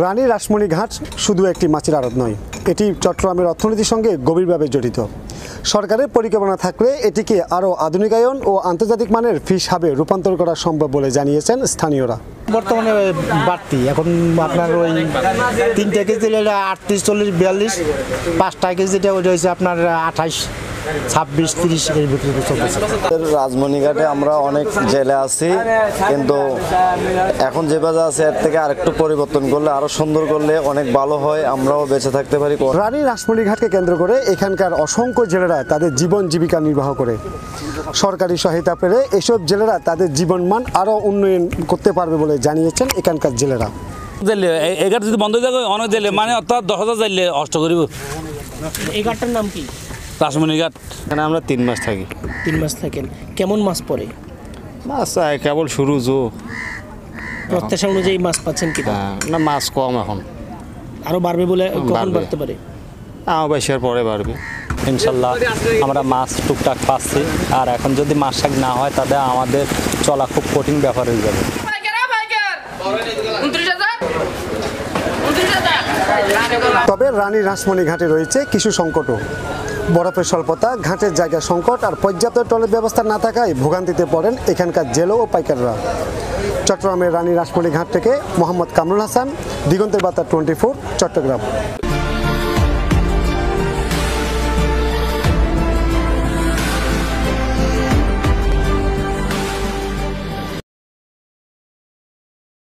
রানী রাসমণি ঘাট শুধু একটি মাছের আড়ত নয়, এটি চট্টগ্রামের অর্থনীতির সঙ্গে গভীরভাবে জড়িত। সরকারের পরিকল্পনা থাকলে এটিকে আরও আধুনিকায়ন ও আন্তর্জাতিক মানের ফিশ হাবে রূপান্তর করা সম্ভব বলে জানিয়েছেন স্থানীয়রা। বর্তমানে বাড়তি এখন আপনার ওই 3 কেজি 38, 40, 42, 5 কেজিটা ওইটা হয়েছে আপনার 28, 26, 30 এর ভিতরে চলতেছে। রাজমণিঘাটে আমরা অনেক জেলে আছি, কিন্তু এখন যে বাজার আছে এর থেকে আরেকটু পরিবর্তন করলে, আরো সুন্দর করলে অনেক ভালো হয়, আমরাও বেঁচে থাকতে পারি। রানী রাসমণি ঘাটকে কেন্দ্র করে এখানকার অসংখ্য জেলেরা তাদের জীবন জীবিকা নির্বাহ করে। সরকারি সহায়তা পেলে এসব জেলেরা তাদের জীবনমান আরও উন্নয়ন করতে পারবে বলে জানিয়েছেন এখানকার জেলেরা। এগার যদি বন্ধ থাকে অনেক জেলে মানে অর্থাৎ 10,000 জেলে কষ্ট করিব। এই ঘাটটার নাম কি? রাসমণি ঘাট। এখানে আমরা 3 মাস থাকি। 3 মাস থাকেন। কেমন মাছ পড়ে? মাছ কেবল শুরু প্রত্যাশা অনুযায়ী মাছ পাচ্ছেন কি? না, মাছ কম এখন, আরো বাড়বে বলে কখন বাড়তে পারে? বেশির পরে বাড়বে ইনশাল্লাহ। আমরা মাছ টুকটাক পাচ্ছি, আর এখন যদি মাছ শাক না হয় তাহলে আমাদের চলা খুব কঠিন ব্যাপার হয়ে যাবে। তবে রানী রাসমণি ঘাটে রয়েছে কিছু সংকটও। বরফের স্বল্পতা, ঘাটের জায়গা সংকট আর পর্যাপ্ত টয়লেট ব্যবস্থা না থাকায় ভোগান্তিতে পড়েন এখানকার জেলে ও পাইকাররা। চট্টগ্রামের রানী রাসমণি ঘাট থেকে মোহাম্মদ কামরুল হাসান, দিগন্তের বার্তা 24, চট্টগ্রাম।